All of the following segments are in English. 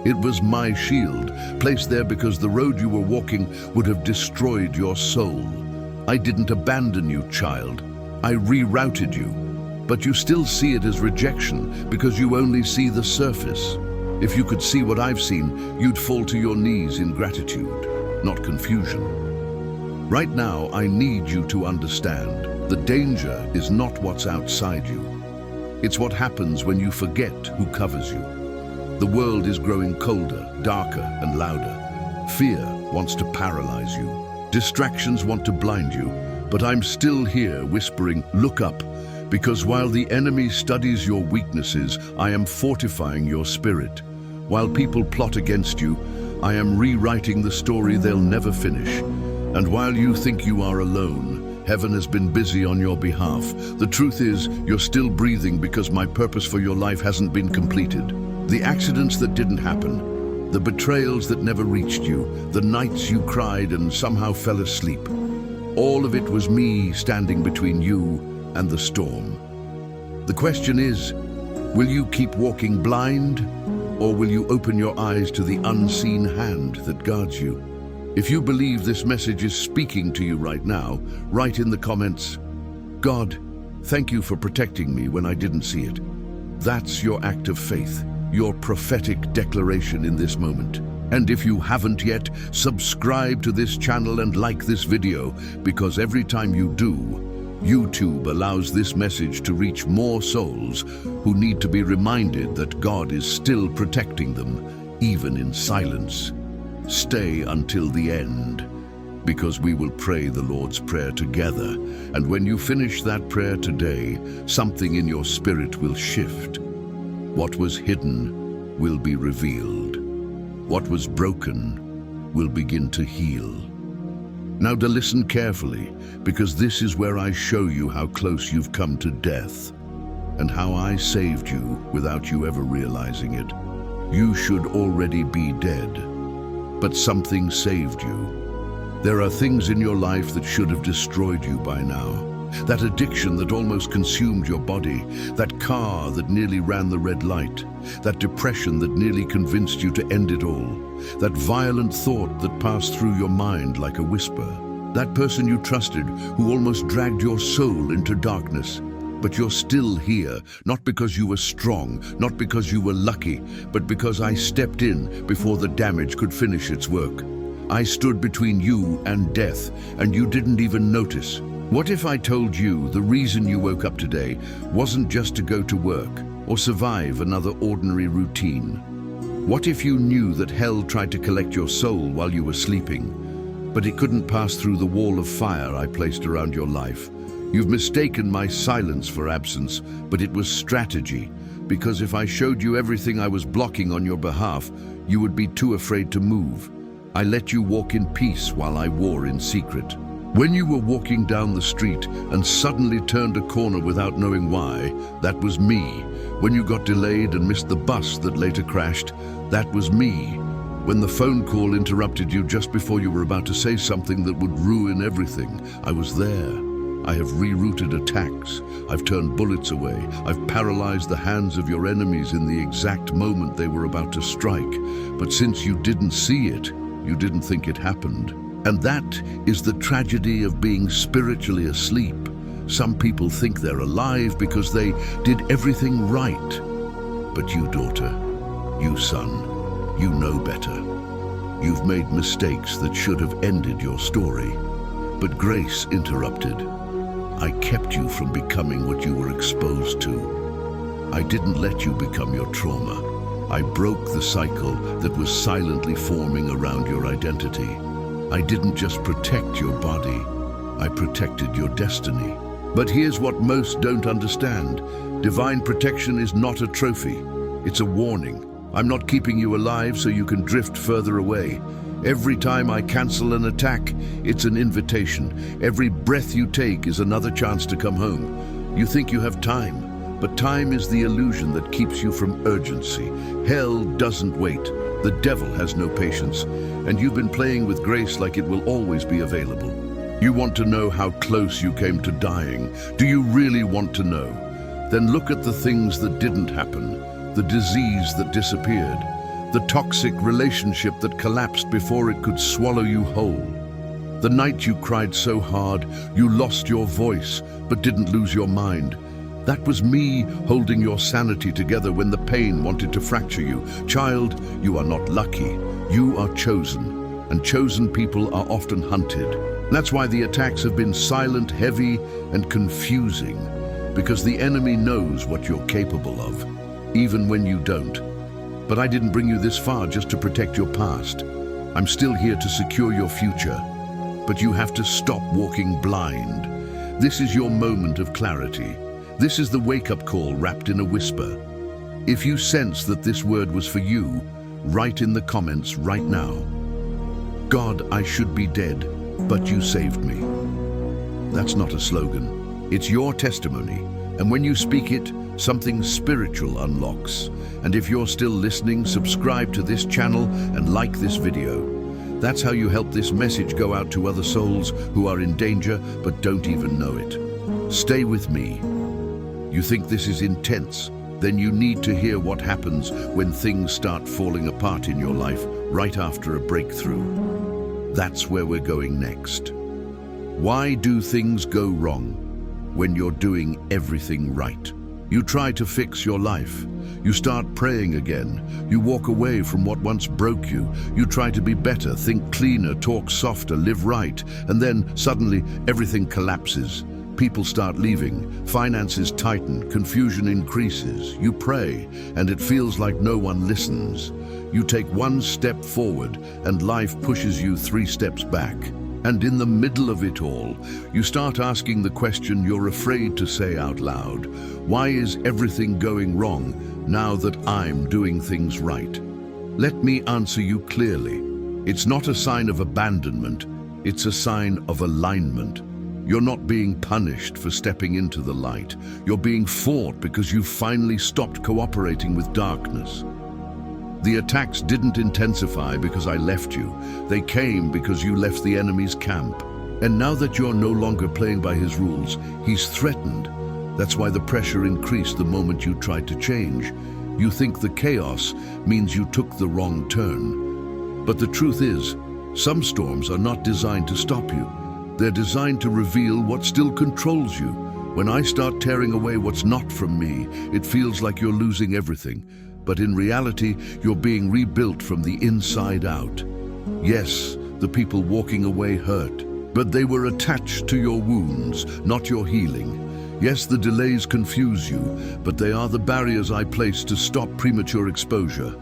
It was my shield, placed there because the road you were walking would have destroyed your soul. I didn't abandon you, child. I rerouted you. But you still see it as rejection because you only see the surface. If you could see what I've seen, you'd fall to your knees in gratitude, not confusion. Right now, I need you to understand the danger is not what's outside you. It's what happens when you forget who covers you. The world is growing colder, darker, and louder. Fear wants to paralyze you. Distractions want to blind you. But I'm still here whispering, look up, because while the enemy studies your weaknesses, I am fortifying your spirit. While people plot against you, I am rewriting the story they'll never finish. And while you think you are alone, heaven has been busy on your behalf. The truth is, you're still breathing because my purpose for your life hasn't been completed. The accidents that didn't happen, the betrayals that never reached you, the nights you cried and somehow fell asleep. All of it was me standing between you and the storm. The question is, will you keep walking blind, or will you open your eyes to the unseen hand that guards you? If you believe this message is speaking to you right now, write in the comments, God, thank you for protecting me when I didn't see it. That's your act of faith, your prophetic declaration in this moment. And if you haven't yet, subscribe to this channel and like this video, because every time you do, YouTube allows this message to reach more souls who need to be reminded that God is still protecting them, even in silence. Stay until the end, because we will pray the Lord's Prayer together. And when you finish that prayer today, something in your spirit will shift. What was hidden will be revealed. What was broken will begin to heal. Now to listen carefully, because this is where I show you how close you've come to death and how I saved you without you ever realizing it. You should already be dead, but something saved you. There are things in your life that should have destroyed you by now. That addiction that almost consumed your body, that car that nearly ran the red light, that depression that nearly convinced you to end it all, that violent thought that passed through your mind like a whisper, that person you trusted who almost dragged your soul into darkness. But you're still here, not because you were strong, not because you were lucky, but because I stepped in before the damage could finish its work. I stood between you and death, and you didn't even notice. What if I told you the reason you woke up today wasn't just to go to work or survive another ordinary routine? What if you knew that hell tried to collect your soul while you were sleeping, but it couldn't pass through the wall of fire I placed around your life? You've mistaken my silence for absence, but it was strategy, because if I showed you everything I was blocking on your behalf, you would be too afraid to move. I let you walk in peace while I war in secret. When you were walking down the street and suddenly turned a corner without knowing why, that was me. When you got delayed and missed the bus that later crashed, that was me. When the phone call interrupted you just before you were about to say something that would ruin everything, I was there. I have rerouted attacks. I've turned bullets away. I've paralyzed the hands of your enemies in the exact moment they were about to strike. But since you didn't see it, you didn't think it happened. And that is the tragedy of being spiritually asleep. Some people think they're alive because they did everything right. But you, daughter, you, son, you know better. You've made mistakes that should have ended your story. But grace interrupted. I kept you from becoming what you were exposed to. I didn't let you become your trauma. I broke the cycle that was silently forming around your identity. I didn't just protect your body, I protected your destiny. But here's what most don't understand. Divine protection is not a trophy, it's a warning. I'm not keeping you alive so you can drift further away. Every time I cancel an attack, it's an invitation. Every breath you take is another chance to come home. You think you have time, but time is the illusion that keeps you from urgency. Hell doesn't wait. The devil has no patience, and you've been playing with grace like it will always be available. You want to know how close you came to dying? Do you really want to know? Then look at the things that didn't happen, the disease that disappeared, The toxic relationship that collapsed before it could swallow you whole. The night you cried so hard, you lost your voice, but didn't lose your mind. That was me holding your sanity together when the pain wanted to fracture you. Child, you are not lucky. You are chosen, and chosen people are often hunted. That's why the attacks have been silent, heavy, and confusing, because the enemy knows what you're capable of, even when you don't. But I didn't bring you this far just to protect your past. I'm still here to secure your future. But you have to stop walking blind. This is your moment of clarity. This is the wake-up call wrapped in a whisper. If you sense that this word was for you, write in the comments right now. God, I should be dead, but you saved me. That's not a slogan. It's your testimony. And when you speak it, something spiritual unlocks. And if you're still listening, subscribe to this channel and like this video. That's how you help this message go out to other souls who are in danger but don't even know it. Stay with me. You think this is intense? Then you need to hear what happens when things start falling apart in your life right after a breakthrough. That's where we're going next. Why do things go wrong when you're doing everything right? You try to fix your life. You start praying again. You walk away from what once broke you. You try to be better, think cleaner, talk softer, live right. And then suddenly everything collapses. People start leaving. Finances tighten. Confusion increases. You pray, and it feels like no one listens. You take one step forward, and life pushes you 3 steps back. And in the middle of it all, you start asking the question you're afraid to say out loud. Why is everything going wrong now that I'm doing things right? Let me answer you clearly. It's not a sign of abandonment, it's a sign of alignment. You're not being punished for stepping into the light. You're being fought because you finally stopped cooperating with darkness. The attacks didn't intensify because I left you. They came because you left the enemy's camp. And now that you're no longer playing by his rules, he's threatened. That's why the pressure increased the moment you tried to change. You think the chaos means you took the wrong turn. But the truth is, some storms are not designed to stop you. They're designed to reveal what still controls you. When I start tearing away what's not from me, it feels like you're losing everything. But in reality, you're being rebuilt from the inside out. Yes, the people walking away hurt, but they were attached to your wounds, not your healing. Yes, the delays confuse you, but they are the barriers I placed to stop premature exposure.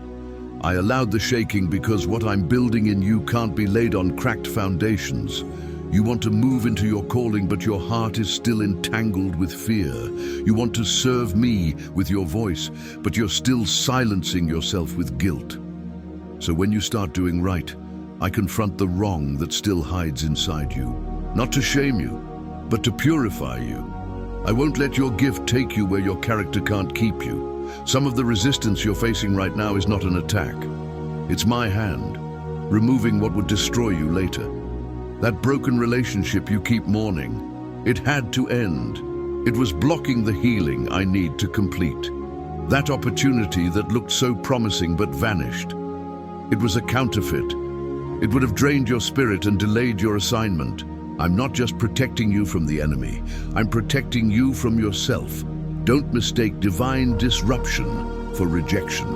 I allowed the shaking because what I'm building in you can't be laid on cracked foundations. You want to move into your calling, but your heart is still entangled with fear. You want to serve me with your voice, but you're still silencing yourself with guilt. So when you start doing right, I confront the wrong that still hides inside you. Not to shame you, but to purify you. I won't let your gift take you where your character can't keep you. Some of the resistance you're facing right now is not an attack. It's my hand, removing what would destroy you later. That broken relationship you keep mourning, it had to end. It was blocking the healing I need to complete. That opportunity that looked so promising but vanished. It was a counterfeit. It would have drained your spirit and delayed your assignment. I'm not just protecting you from the enemy, I'm protecting you from yourself. Don't mistake divine disruption for rejection.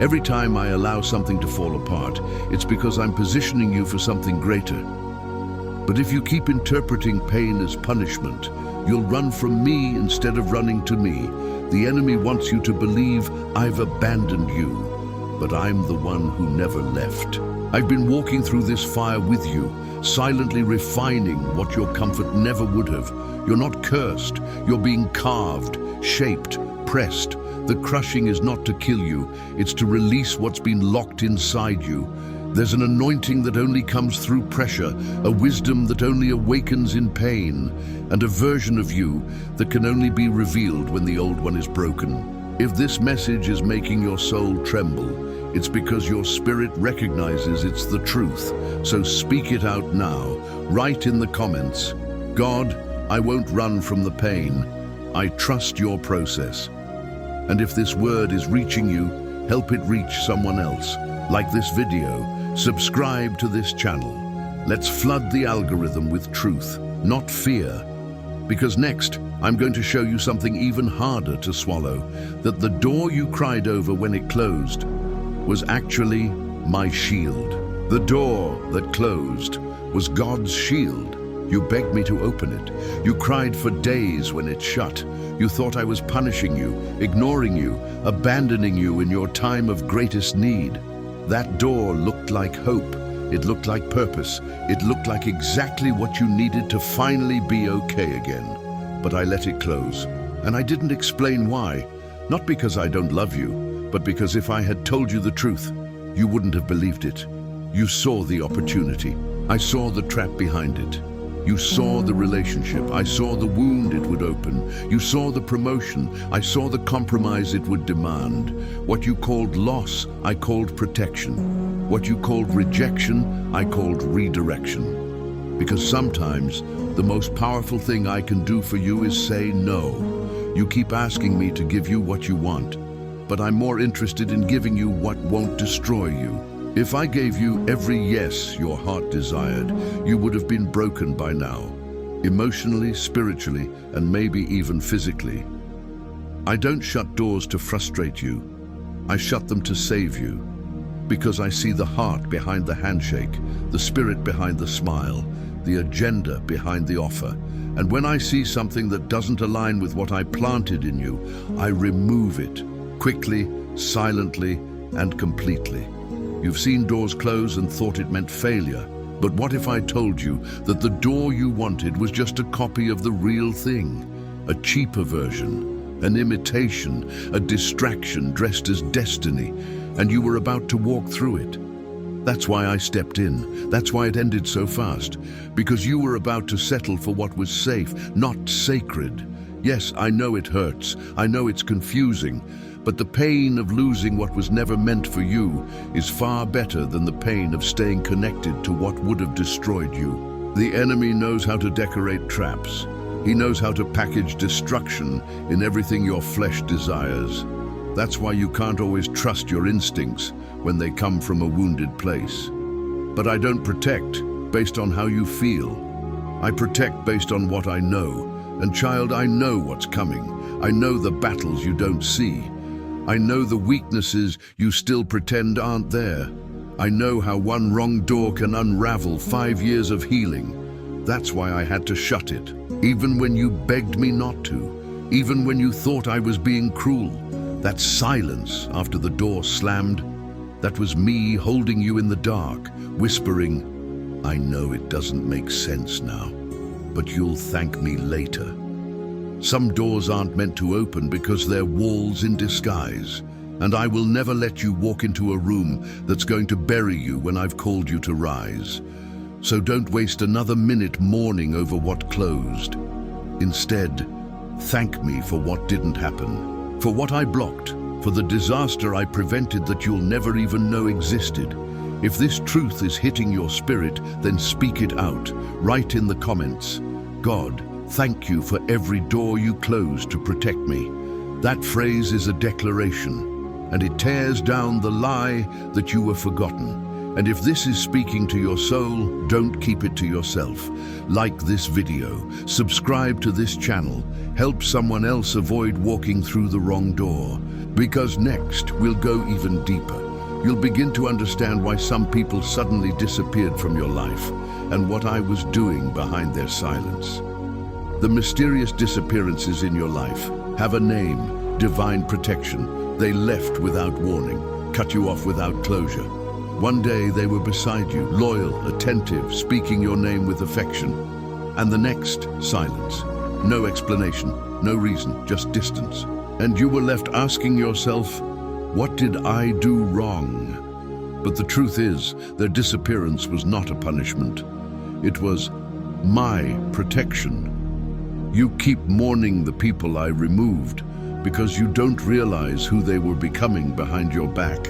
Every time I allow something to fall apart, it's because I'm positioning you for something greater. But if you keep interpreting pain as punishment, you'll run from me instead of running to me. The enemy wants you to believe I've abandoned you, but I'm the one who never left. I've been walking through this fire with you, silently refining what your comfort never would have. You're not cursed, you're being carved, shaped, pressed. The crushing is not to kill you, it's to release what's been locked inside you. There's an anointing that only comes through pressure, a wisdom that only awakens in pain, and a version of you that can only be revealed when the old one is broken. If this message is making your soul tremble, it's because your spirit recognizes it's the truth. So speak it out now. Write in the comments, God, I won't run from the pain. I trust your process. And if this word is reaching you, help it reach someone else. Like this video, subscribe to this channel. Let's flood the algorithm with truth, not fear. Because next, I'm going to show you something even harder to swallow, that the door you cried over when it closed was actually my shield. The door that closed was God's shield. You begged me to open it. You cried for days when it shut. You thought I was punishing you, ignoring you, abandoning you in your time of greatest need. That door looked like hope. It looked like purpose. It looked like exactly what you needed to finally be okay again. But I let it close, and I didn't explain why. Not because I don't love you, but because if I had told you the truth, you wouldn't have believed it. You saw the opportunity. I saw the trap behind it. You saw the relationship. I saw the wound it would open. You saw the promotion. I saw the compromise it would demand. What you called loss, I called protection. What you called rejection, I called redirection. Because sometimes the most powerful thing I can do for you is say no. You keep asking me to give you what you want, but I'm more interested in giving you what won't destroy you. If I gave you every yes your heart desired, you would have been broken by now, emotionally, spiritually, and maybe even physically. I don't shut doors to frustrate you. I shut them to save you, because I see the heart behind the handshake, the spirit behind the smile, the agenda behind the offer. And when I see something that doesn't align with what I planted in you, I remove it, quickly, silently, and completely. You've seen doors close and thought it meant failure. But what if I told you that the door you wanted was just a copy of the real thing? A cheaper version, an imitation, a distraction dressed as destiny, and you were about to walk through it. That's why I stepped in. That's why it ended so fast. Because you were about to settle for what was safe, not sacred. Yes, I know it hurts. I know it's confusing. But the pain of losing what was never meant for you is far better than the pain of staying connected to what would have destroyed you. The enemy knows how to decorate traps. He knows how to package destruction in everything your flesh desires. That's why you can't always trust your instincts when they come from a wounded place. But I don't protect based on how you feel. I protect based on what I know. And child, I know what's coming. I know the battles you don't see. I know the weaknesses you still pretend aren't there. I know how one wrong door can unravel 5 years of healing. That's why I had to shut it, even when you begged me not to, even when you thought I was being cruel. That silence after the door slammed, that was me holding you in the dark, whispering, I know it doesn't make sense now, but you'll thank me later. Some doors aren't meant to open because they're walls in disguise, and I will never let you walk into a room that's going to bury you when I've called you to rise. So don't waste another minute mourning over what closed. Instead, thank me for what didn't happen, for what I blocked, for the disaster I prevented that you'll never even know existed. If this truth is hitting your spirit, then speak it out. Write in the comments, God, thank you for every door you closed to protect me. That phrase is a declaration, and it tears down the lie that you were forgotten. And if this is speaking to your soul, don't keep it to yourself. Like this video, subscribe to this channel, help someone else avoid walking through the wrong door. Because next, we'll go even deeper. You'll begin to understand why some people suddenly disappeared from your life, and what I was doing behind their silence. The mysterious disappearances in your life have a name, divine protection. They left without warning, cut you off without closure. One day they were beside you, loyal, attentive, speaking your name with affection. And the next, silence. No explanation, no reason, just distance. And you were left asking yourself, what did I do wrong? But the truth is, their disappearance was not a punishment. It was my protection. You keep mourning the people I removed because you don't realize who they were becoming behind your back.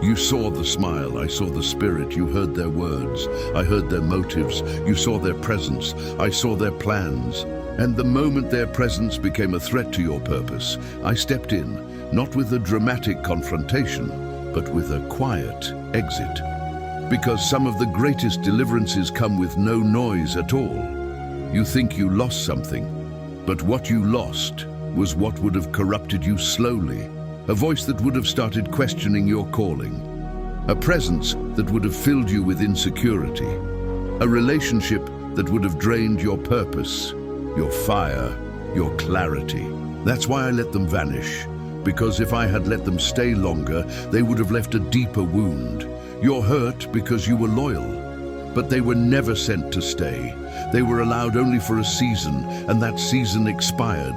You saw the smile, I saw the spirit, you heard their words, I heard their motives, you saw their presence, I saw their plans. And the moment their presence became a threat to your purpose, I stepped in, not with a dramatic confrontation, but with a quiet exit. Because some of the greatest deliverances come with no noise at all. You think you lost something, but what you lost was what would have corrupted you slowly, a voice that would have started questioning your calling, a presence that would have filled you with insecurity, a relationship that would have drained your purpose, your fire, your clarity. That's why I let them vanish, because if I had let them stay longer, they would have left a deeper wound. You're hurt because you were loyal, but they were never sent to stay. They were allowed only for a season, and that season expired.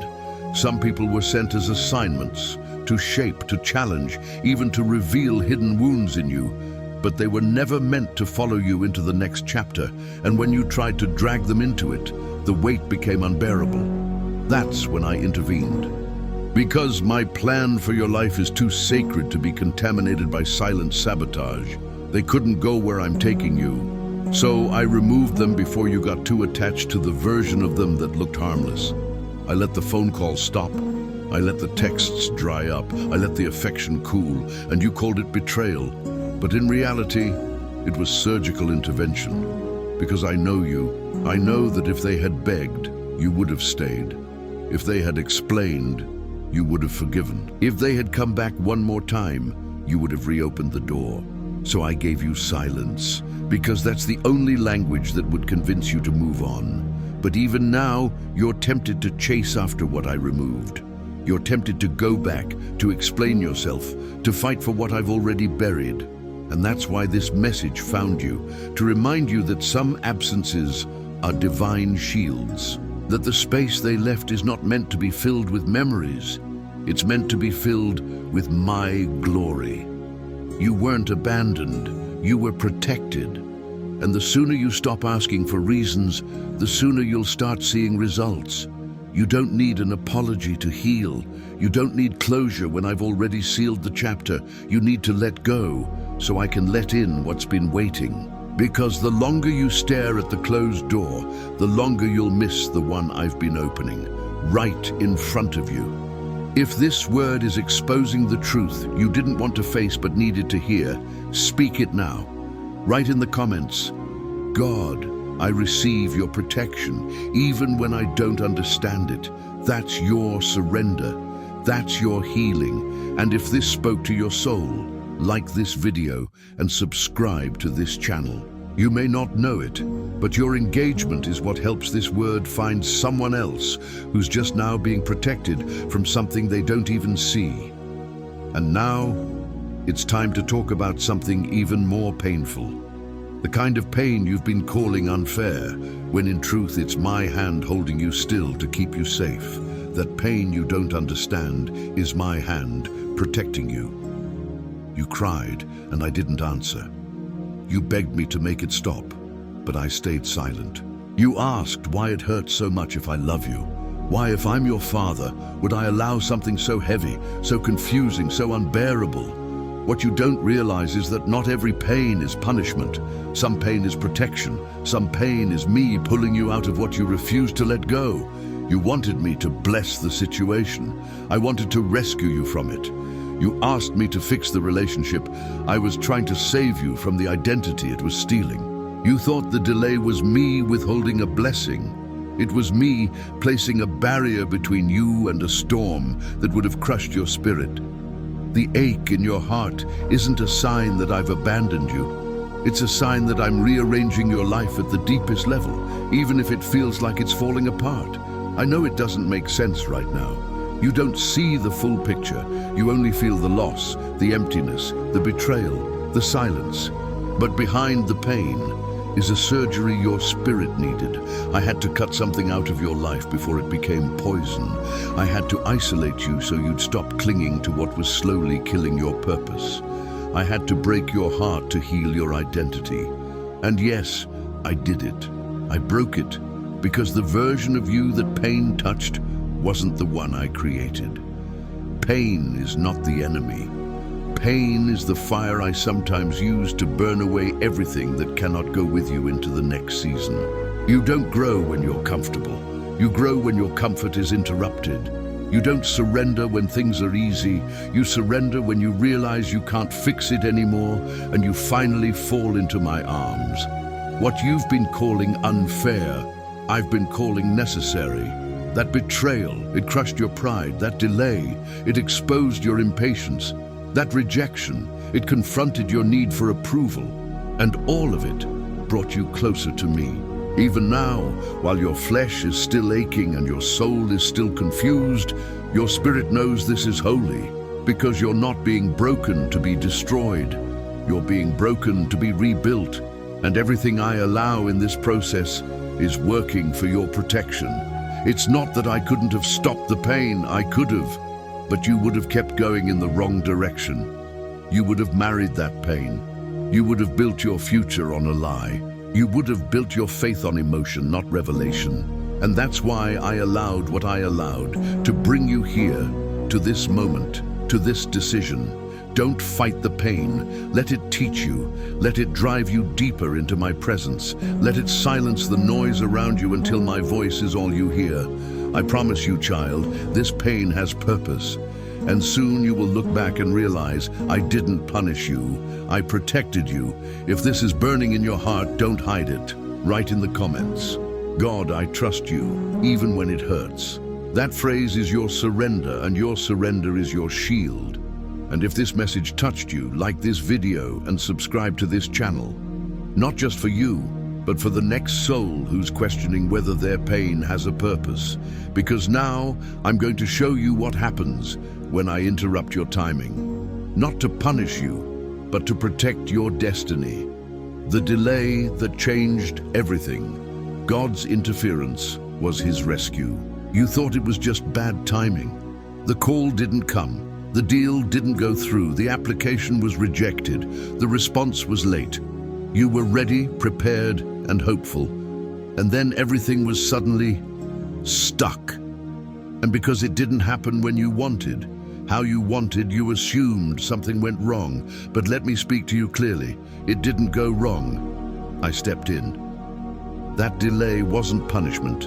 Some people were sent as assignments, to shape, to challenge, even to reveal hidden wounds in you, but they were never meant to follow you into the next chapter, and when you tried to drag them into it, the weight became unbearable. That's when I intervened. Because my plan for your life is too sacred to be contaminated by silent sabotage. They couldn't go where I'm taking you. So I removed them before you got too attached to the version of them that looked harmless. I let the phone calls stop. I let the texts dry up. I let the affection cool, and you called it betrayal. But in reality, it was surgical intervention. Because I know you. I know that if they had begged, you would have stayed. If they had explained, you would have forgiven. If they had come back one more time, you would have reopened the door. So I gave you silence, because that's the only language that would convince you to move on. But even now, you're tempted to chase after what I removed. You're tempted to go back, to explain yourself, to fight for what I've already buried. And that's why this message found you, to remind you that some absences are divine shields, that the space they left is not meant to be filled with memories. It's meant to be filled with my glory. You weren't abandoned, you were protected. And the sooner you stop asking for reasons, the sooner you'll start seeing results. You don't need an apology to heal. You don't need closure when I've already sealed the chapter. You need to let go, so I can let in what's been waiting. Because the longer you stare at the closed door, the longer you'll miss the one I've been opening, right in front of you. If this word is exposing the truth you didn't want to face but needed to hear, speak it now. Write in the comments, God, I receive your protection, even when I don't understand it. That's your surrender. That's your healing. And if this spoke to your soul, like this video and subscribe to this channel. You may not know it, but your engagement is what helps this word find someone else who's just now being protected from something they don't even see. And now, it's time to talk about something even more painful. The kind of pain you've been calling unfair, when in truth it's my hand holding you still to keep you safe. That pain you don't understand is my hand protecting you. You cried, and I didn't answer. You begged me to make it stop, but I stayed silent. You asked why it hurts so much if I love you. Why, if I'm your father, would I allow something so heavy, so confusing, so unbearable? What you don't realize is that not every pain is punishment. Some pain is protection. Some pain is me pulling you out of what you refused to let go. You wanted me to bless the situation. I wanted to rescue you from it. You asked me to fix the relationship. I was trying to save you from the identity it was stealing. You thought the delay was me withholding a blessing. It was me placing a barrier between you and a storm that would have crushed your spirit. The ache in your heart isn't a sign that I've abandoned you. It's a sign that I'm rearranging your life at the deepest level, even if it feels like it's falling apart. I know it doesn't make sense right now. You don't see the full picture. You only feel the loss, the emptiness, the betrayal, the silence. But behind the pain is a surgery your spirit needed. I had to cut something out of your life before it became poison. I had to isolate you so you'd stop clinging to what was slowly killing your purpose. I had to break your heart to heal your identity. And yes, I did it. I broke it because the version of you that pain touched wasn't the one I created. Pain is not the enemy. Pain is the fire I sometimes use to burn away everything that cannot go with you into the next season. You don't grow when you're comfortable. You grow when your comfort is interrupted. You don't surrender when things are easy. You surrender when you realize you can't fix it anymore and you finally fall into my arms. What you've been calling unfair, I've been calling necessary. That betrayal, it crushed your pride. That delay, it exposed your impatience. That rejection, it confronted your need for approval. And all of it brought you closer to me. Even now, while your flesh is still aching and your soul is still confused, your spirit knows this is holy, because you're not being broken to be destroyed. You're being broken to be rebuilt, and everything I allow in this process is working for your protection. It's not that I couldn't have stopped the pain, I could have, but you would have kept going in the wrong direction. You would have married that pain. You would have built your future on a lie. You would have built your faith on emotion, not revelation. And that's why I allowed what I allowed to bring you here, to this moment, to this decision. Don't fight the pain. Let it teach you. Let it drive you deeper into my presence. Let it silence the noise around you until my voice is all you hear. I promise you, child, this pain has purpose. And soon you will look back and realize I didn't punish you. I protected you. If this is burning in your heart, don't hide it. Write in the comments, God, I trust you, even when it hurts. That phrase is your surrender, and your surrender is your shield. And if this message touched you, like this video and subscribe to this channel. Not just for you, but for the next soul who's questioning whether their pain has a purpose. Because now I'm going to show you what happens when I interrupt your timing. Not to punish you, but to protect your destiny. The delay that changed everything. God's interference was his rescue. You thought it was just bad timing. The call didn't come. The deal didn't go through. The application was rejected. The response was late. You were ready, prepared, and hopeful. And then everything was suddenly stuck. And because it didn't happen when you wanted, how you wanted, you assumed something went wrong. But let me speak to you clearly. It didn't go wrong. I stepped in. That delay wasn't punishment.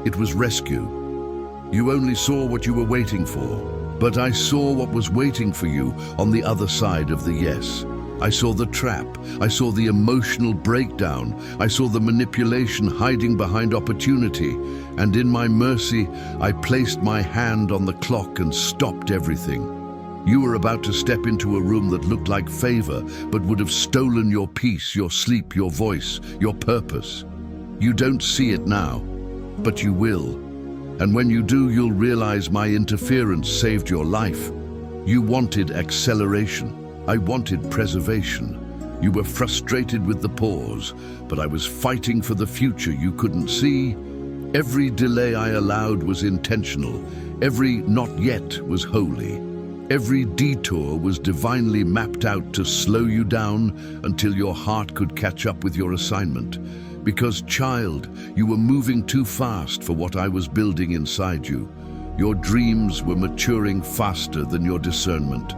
It was rescue. You only saw what you were waiting for, but I saw what was waiting for you on the other side of the yes. I saw the trap. I saw the emotional breakdown. I saw the manipulation hiding behind opportunity. And in my mercy, I placed my hand on the clock and stopped everything. You were about to step into a room that looked like favor, but would have stolen your peace, your sleep, your voice, your purpose. You don't see it now, but you will. And when you do, you'll realize my interference saved your life. You wanted acceleration. I wanted preservation. You were frustrated with the pause, but I was fighting for the future you couldn't see. Every delay I allowed was intentional. Every not yet was holy. Every detour was divinely mapped out to slow you down until your heart could catch up with your assignment. Because, child, you were moving too fast for what I was building inside you. Your dreams were maturing faster than your discernment.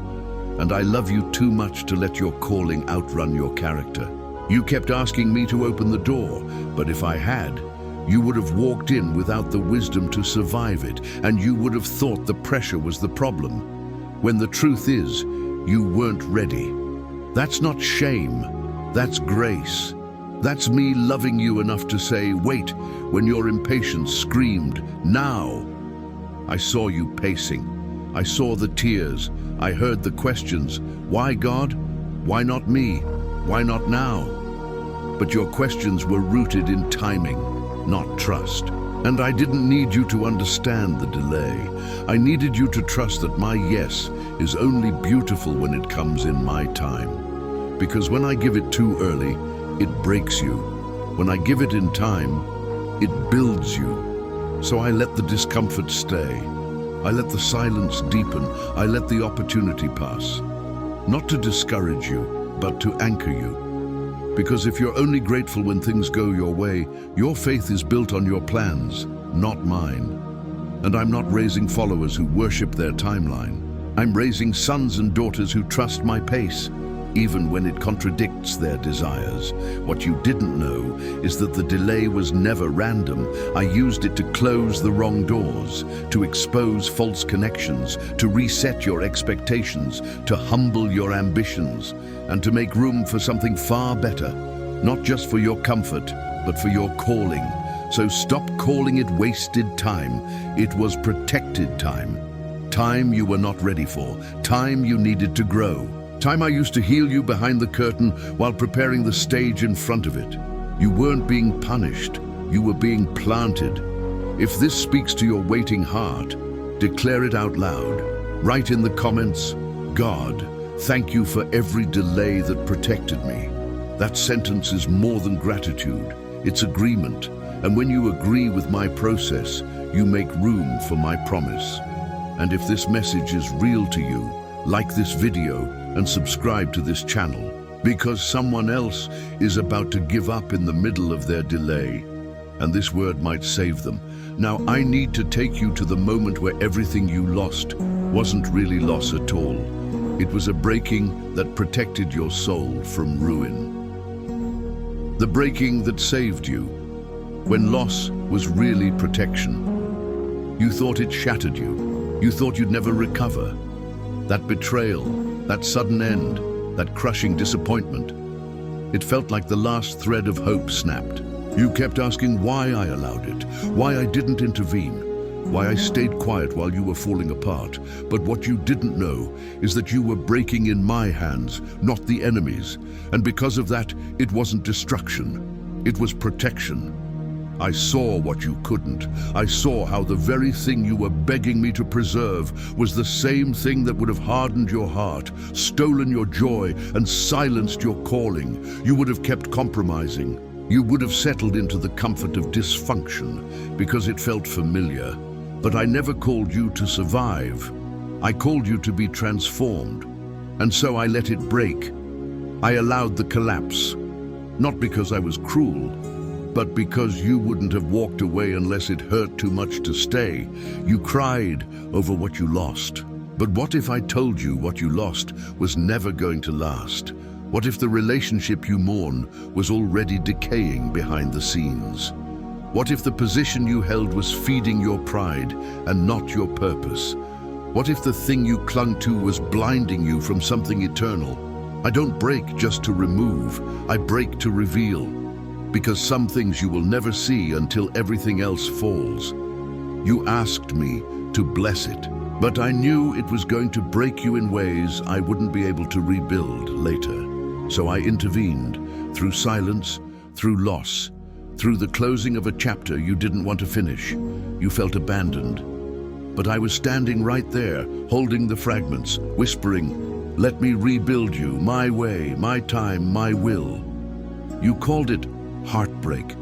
And I love you too much to let your calling outrun your character. You kept asking me to open the door, but if I had, you would have walked in without the wisdom to survive it, and you would have thought the pressure was the problem. When the truth is, you weren't ready. That's not shame, that's grace. That's me loving you enough to say, wait, when your impatience screamed, now. I saw you pacing. I saw the tears. I heard the questions. Why, God? Why not me? Why not now? But your questions were rooted in timing, not trust. And I didn't need you to understand the delay. I needed you to trust that my yes is only beautiful when it comes in my time. Because when I give it too early, it breaks you. When I give it in time, it builds you. So I let the discomfort stay. I let the silence deepen. I let the opportunity pass. Not to discourage you, but to anchor you. Because if you're only grateful when things go your way, your faith is built on your plans, not mine. And I'm not raising followers who worship their timeline. I'm raising sons and daughters who trust my pace. even when it contradicts their desires. What you didn't know is that the delay was never random. I used it to close the wrong doors, to expose false connections, to reset your expectations, to humble your ambitions, and to make room for something far better, not just for your comfort, but for your calling. So stop calling it wasted time. It was protected time. Time you were not ready for. Time you needed to grow. Time I used to heal you behind the curtain while preparing the stage in front of it. You weren't being punished. You were being planted. If this speaks to your waiting heart, declare it out loud. Write in the comments, "God, thank you for every delay that protected me." That sentence is more than gratitude. It's agreement. And when you agree with my process, you make room for my promise. And if this message is real to you, like this video and subscribe to this channel, because someone else is about to give up in the middle of their delay, and this word might save them. Now I need to take you to the moment where everything you lost wasn't really loss at all. It was a breaking that protected your soul from ruin. The breaking that saved you, when loss was really protection. You thought it shattered you. You thought you'd never recover. That betrayal, that sudden end, that crushing disappointment. It felt like the last thread of hope snapped. You kept asking why I allowed it, why I didn't intervene, why I stayed quiet while you were falling apart. But what you didn't know is that you were breaking in my hands, not the enemy's. And because of that, it wasn't destruction, it was protection. I saw what you couldn't. I saw how the very thing you were begging me to preserve was the same thing that would have hardened your heart, stolen your joy, and silenced your calling. You would have kept compromising. You would have settled into the comfort of dysfunction because it felt familiar. But I never called you to survive. I called you to be transformed. And so I let it break. I allowed the collapse. Not because I was cruel, but because you wouldn't have walked away unless it hurt too much to stay. You cried over what you lost. But what if I told you what you lost was never going to last? What if the relationship you mourn was already decaying behind the scenes? What if the position you held was feeding your pride and not your purpose? What if the thing you clung to was blinding you from something eternal? I don't break just to remove, I break to reveal. Because some things you will never see until everything else falls. You asked me to bless it, but I knew it was going to break you in ways I wouldn't be able to rebuild later. So I intervened, through silence, through loss, through the closing of a chapter you didn't want to finish. You felt abandoned. But I was standing right there, holding the fragments, whispering, "Let me rebuild you, my way, my time, my will." You called it heartbreak.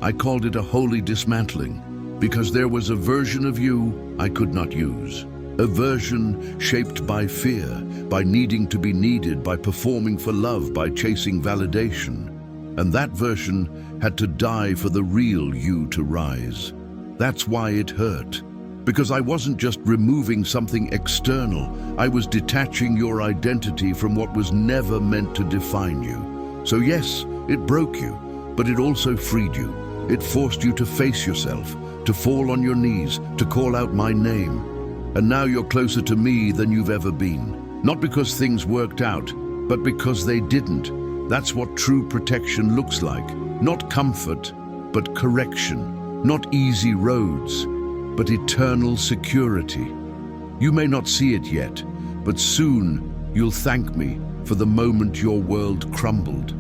I called it a holy dismantling, because there was a version of you I could not use. A version shaped by fear, by needing to be needed, by performing for love, by chasing validation. And that version had to die for the real you to rise. That's why it hurt. Because I wasn't just removing something external, I was detaching your identity from what was never meant to define you. So yes, it broke you. But it also freed you. It forced you to face yourself, to fall on your knees, to call out my name. And now you're closer to me than you've ever been. Not because things worked out, but because they didn't. That's what true protection looks like. Not comfort, but correction. Not easy roads, but eternal security. You may not see it yet, but soon you'll thank me for the moment your world crumbled.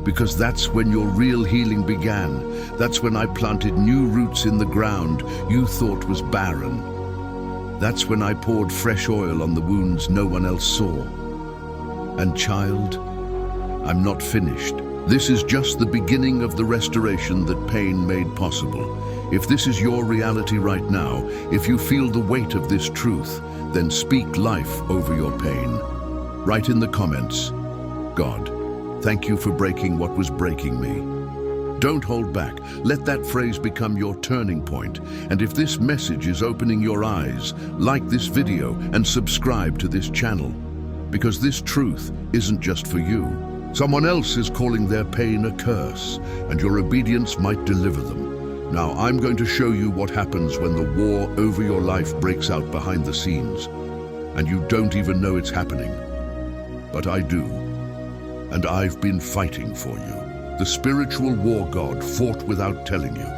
Because that's when your real healing began. That's when I planted new roots in the ground you thought was barren. That's when I poured fresh oil on the wounds no one else saw. And child, I'm not finished. This is just the beginning of the restoration that pain made possible. If this is your reality right now, if you feel the weight of this truth, then speak life over your pain. Write in the comments, "God, thank you for breaking what was breaking me." Don't hold back. Let that phrase become your turning point. And if this message is opening your eyes, like this video and subscribe to this channel. because this truth isn't just for you. Someone else is calling their pain a curse, and your obedience might deliver them. Now, I'm going to show you what happens when the war over your life breaks out behind the scenes, and you don't even know it's happening. But I do, and I've been fighting for you. The spiritual war god fought without telling you.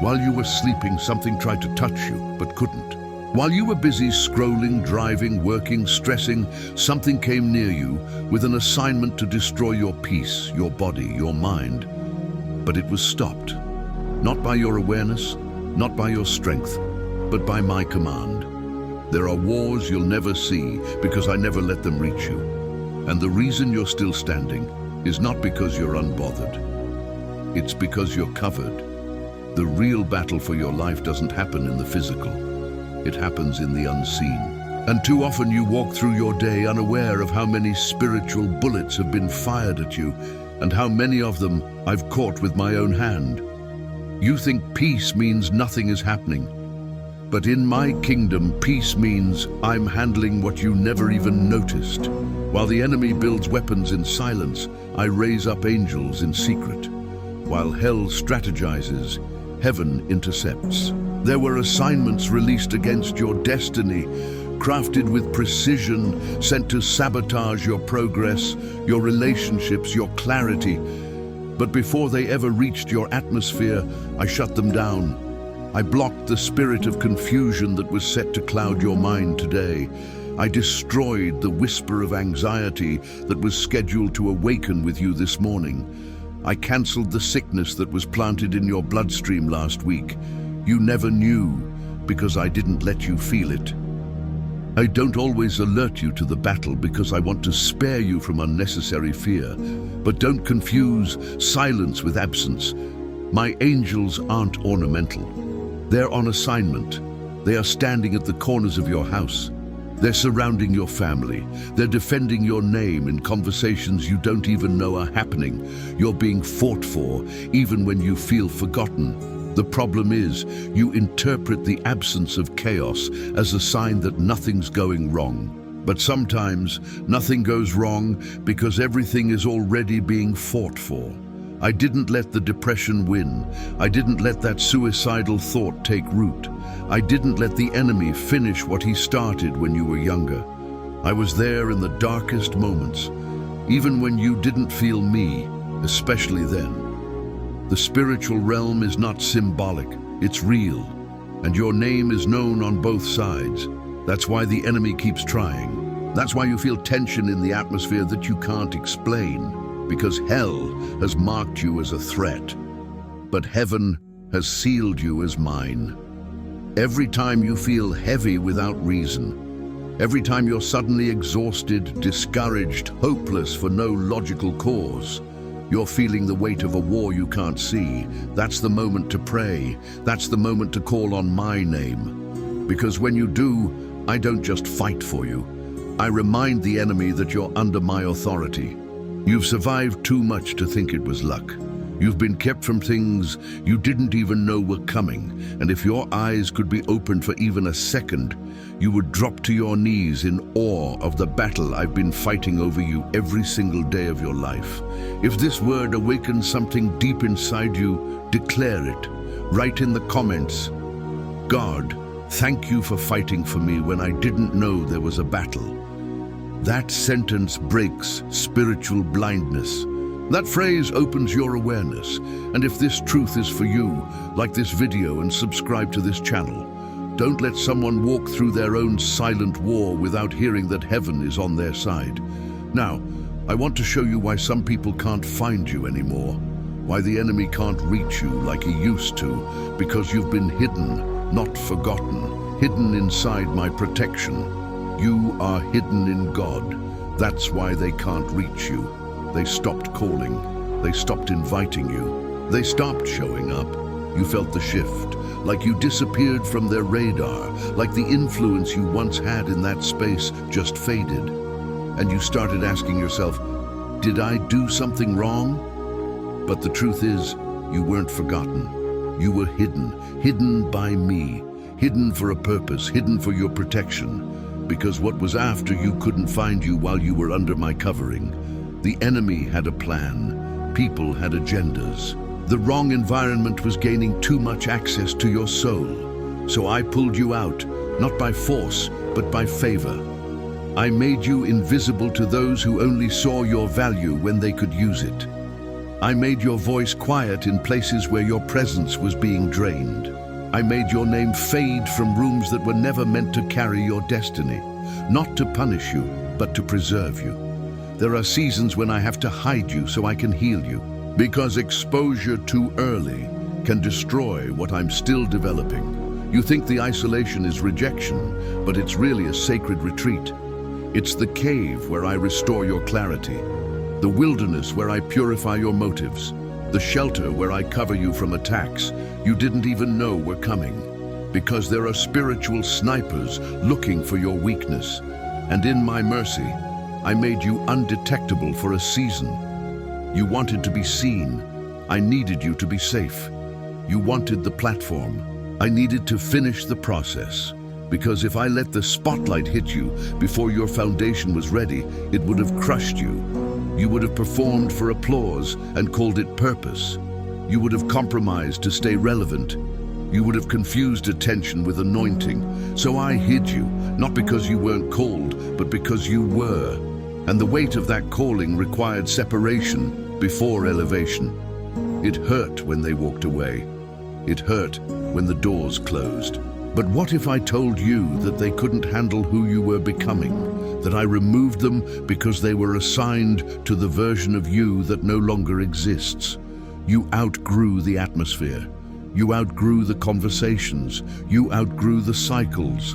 While you were sleeping, something tried to touch you, but couldn't. While you were busy scrolling, driving, working, stressing, something came near you with an assignment to destroy your peace, your body, your mind. But it was stopped. Not by your awareness, not by your strength, but by my command. There are wars you'll never see because I never let them reach you. And the reason you're still standing is not because you're unbothered. It's because you're covered. The real battle for your life doesn't happen in the physical. It happens in the unseen. And too often you walk through your day unaware of how many spiritual bullets have been fired at you and how many of them I've caught with my own hand. You think peace means nothing is happening. But in my kingdom, peace means I'm handling what you never even noticed. While the enemy builds weapons in silence, I raise up angels in secret. While hell strategizes, heaven intercepts. There were assignments released against your destiny, crafted with precision, sent to sabotage your progress, your relationships, your clarity. But before they ever reached your atmosphere, I shut them down. I blocked the spirit of confusion that was set to cloud your mind today. I destroyed the whisper of anxiety that was scheduled to awaken with you this morning. I cancelled the sickness that was planted in your bloodstream last week. You never knew because I didn't let you feel it. I don't always alert you to the battle because I want to spare you from unnecessary fear. But don't confuse silence with absence. My angels aren't ornamental. They're on assignment. They are standing at the corners of your house. They're surrounding your family. They're defending your name in conversations you don't even know are happening. You're being fought for, even when you feel forgotten. The problem is, you interpret the absence of chaos as a sign that nothing's going wrong. But sometimes, nothing goes wrong because everything is already being fought for. I didn't let the depression win. I didn't let that suicidal thought take root. I didn't let the enemy finish what he started when you were younger. I was there in the darkest moments, even when you didn't feel me, especially then. The spiritual realm is not symbolic, it's real, and your name is known on both sides. That's why the enemy keeps trying. That's why you feel tension in the atmosphere that you can't explain. Because hell has marked you as a threat, but heaven has sealed you as mine. Every time you feel heavy without reason, every time you're suddenly exhausted, discouraged, hopeless for no logical cause, you're feeling the weight of a war you can't see. That's the moment to pray. That's the moment to call on my name. Because when you do, I don't just fight for you. I remind the enemy that you're under my authority. You've survived too much to think it was luck. You've been kept from things you didn't even know were coming, and if your eyes could be opened for even a second, you would drop to your knees in awe of the battle I've been fighting over you every single day of your life. If this word awakens something deep inside you, declare it. Write in the comments, God, thank you for fighting for me when I didn't know there was a battle. That sentence breaks spiritual blindness. That phrase opens your awareness. And if this truth is for you, like this video and subscribe to this channel. Don't let someone walk through their own silent war without hearing that heaven is on their side. Now, I want to show you why some people can't find you anymore. Why the enemy can't reach you like he used to. Because you've been hidden, not forgotten. Hidden inside my protection. You are hidden in God. That's why they can't reach you. They stopped calling. They stopped inviting you. They stopped showing up. You felt the shift, like you disappeared from their radar, like the influence you once had in that space just faded. And you started asking yourself, did I do something wrong? But the truth is, you weren't forgotten. You were hidden by me, hidden for a purpose, hidden for your protection. because what was after you couldn't find you while you were under my covering. The enemy had a plan. People had agendas. The wrong environment was gaining too much access to your soul. So I pulled you out, not by force, but by favor. I made you invisible to those who only saw your value when they could use it. I made your voice quiet in places where your presence was being drained. I made your name fade from rooms that were never meant to carry your destiny, not to punish you, but to preserve you. There are seasons when I have to hide you so I can heal you, because exposure too early can destroy what I'm still developing. You think the isolation is rejection, but it's really a sacred retreat. It's the cave where I restore your clarity, the wilderness where I purify your motives, the shelter where I cover you from attacks you didn't even know were coming, because there are spiritual snipers looking for your weakness. And in my mercy, I made you undetectable for a season. You wanted to be seen. I needed you to be safe. You wanted the platform. I needed to finish the process, because if I let the spotlight hit you before your foundation was ready, it would have crushed you. You would have performed for applause and called it purpose. You would have compromised to stay relevant. You would have confused attention with anointing. So I hid you, not because you weren't called, but because you were. And the weight of that calling required separation before elevation. It hurt when they walked away. It hurt when the doors closed. But what if I told you that they couldn't handle who you were becoming? That I removed them because they were assigned to the version of you that no longer exists? You outgrew the atmosphere. You outgrew the conversations. You outgrew the cycles.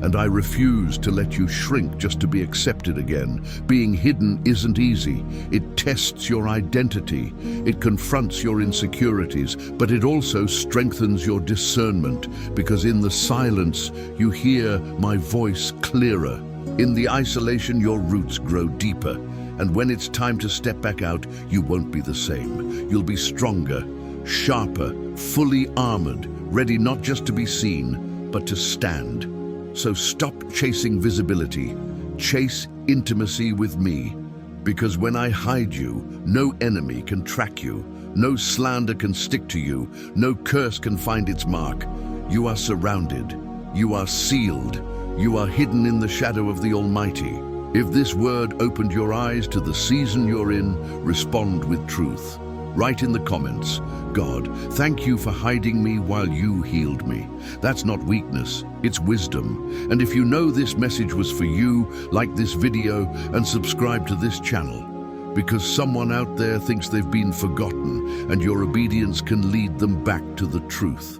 And I refuse to let you shrink just to be accepted again. Being hidden isn't easy. It tests your identity. It confronts your insecurities, but it also strengthens your discernment, because in the silence, you hear my voice clearer. In the isolation, your roots grow deeper. And when it's time to step back out, you won't be the same. You'll be stronger, sharper, fully armored, ready not just to be seen, but to stand. So stop chasing visibility. Chase intimacy with me. Because when I hide you, no enemy can track you. No slander can stick to you. No curse can find its mark. You are surrounded. You are sealed. You are hidden in the shadow of the Almighty. If this word opened your eyes to the season you're in, respond with truth. Write in the comments, God, thank you for hiding me while you healed me. That's not weakness, it's wisdom. And if you know this message was for you, like this video and subscribe to this channel, because someone out there thinks they've been forgotten and your obedience can lead them back to the truth.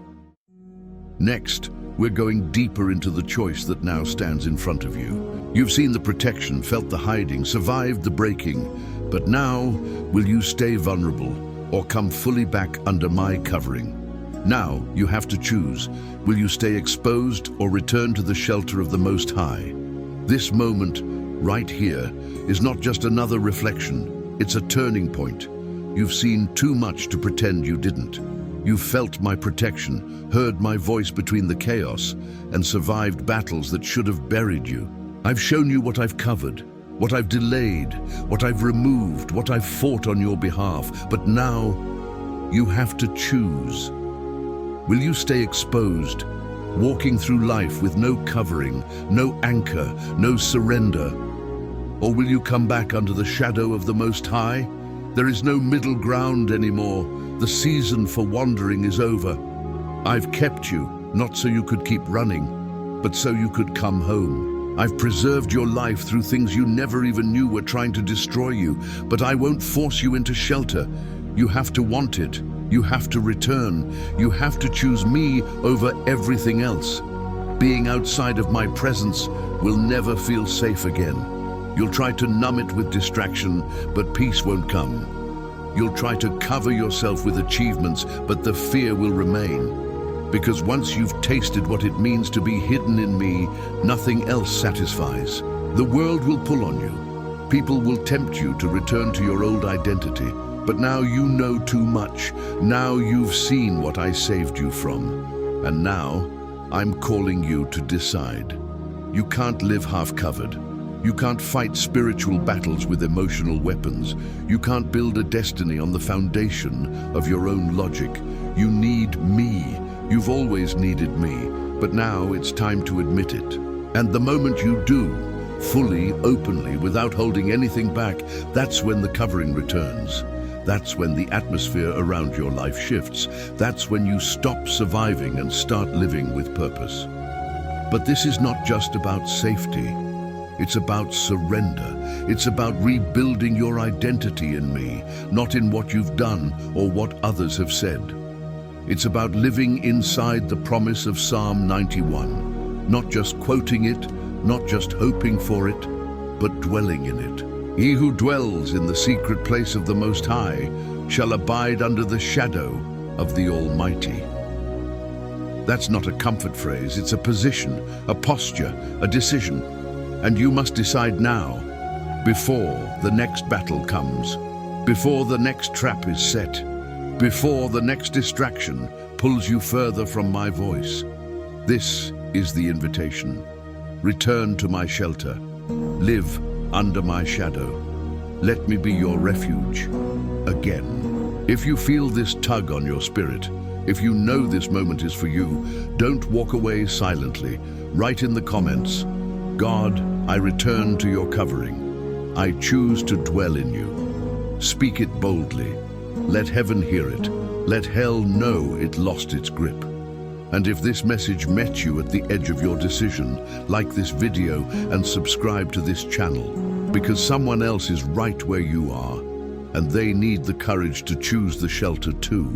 Next, we're going deeper into the choice that now stands in front of you. You've seen the protection, felt the hiding, survived the breaking, but now, will you stay vulnerable or come fully back under my covering? Now, you have to choose. Will you stay exposed or return to the shelter of the Most High? This moment, right here, is not just another reflection. It's a turning point. You've seen too much to pretend you didn't. You've felt my protection, heard my voice between the chaos, and survived battles that should have buried you. I've shown you what I've covered, what I've delayed, what I've removed, what I've fought on your behalf. But now, you have to choose. Will you stay exposed, walking through life with no covering, no anchor, no surrender? Or will you come back under the shadow of the Most High? There is no middle ground anymore. The season for wandering is over. I've kept you, not so you could keep running, but so you could come home. I've preserved your life through things you never even knew were trying to destroy you, but I won't force you into shelter. You have to want it. You have to return. You have to choose me over everything else. Being outside of my presence will never feel safe again. You'll try to numb it with distraction, but peace won't come. You'll try to cover yourself with achievements, but the fear will remain. Because once you've tasted what it means to be hidden in me, nothing else satisfies. The world will pull on you. People will tempt you to return to your old identity. But now you know too much. Now you've seen what I saved you from. And now I'm calling you to decide. You can't live half-covered. You can't fight spiritual battles with emotional weapons. You can't build a destiny on the foundation of your own logic. You need me. You've always needed me, but now it's time to admit it. And the moment you do, fully, openly, without holding anything back, that's when the covering returns. That's when the atmosphere around your life shifts. That's when you stop surviving and start living with purpose. But this is not just about safety. It's about surrender. It's about rebuilding your identity in me, not in what you've done or what others have said. It's about living inside the promise of Psalm 91, not just quoting it, not just hoping for it, but dwelling in it. He who dwells in the secret place of the Most High shall abide under the shadow of the Almighty. That's not a comfort phrase, it's a position, a posture, a decision. And you must decide now, before the next battle comes, before the next trap is set, before the next distraction pulls you further from my voice. This is the invitation. Return to my shelter. Live under my shadow. Let me be your refuge again. If you feel this tug on your spirit, if you know this moment is for you, don't walk away silently. Write in the comments, God, I return to your covering. I choose to dwell in you. Speak it boldly. Let heaven hear it. Let hell know it lost its grip. And if this message met you at the edge of your decision, like this video and subscribe to this channel, because someone else is right where you are, and they need the courage to choose the shelter too.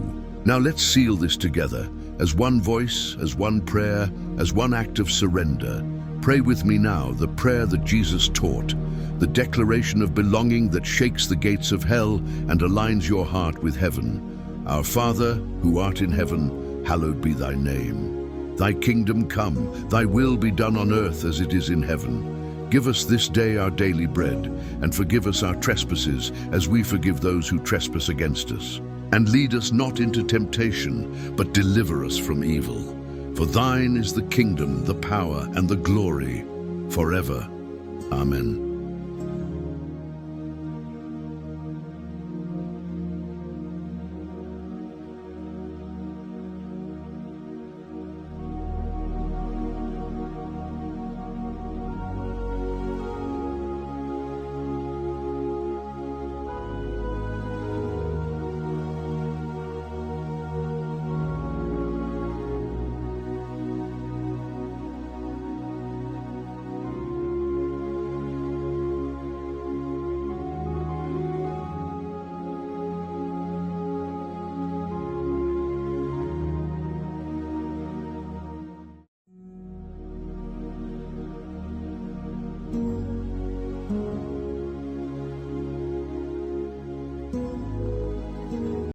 Now let's seal this together, as one voice, as one prayer, as one act of surrender. Pray with me now the prayer that Jesus taught, the declaration of belonging that shakes the gates of hell and aligns your heart with heaven. Our Father, who art in heaven, hallowed be thy name. Thy kingdom come, thy will be done on earth as it is in heaven. Give us this day our daily bread, and forgive us our trespasses as we forgive those who trespass against us. And lead us not into temptation, but deliver us from evil. For thine is the kingdom, the power, and the glory, forever. Amen.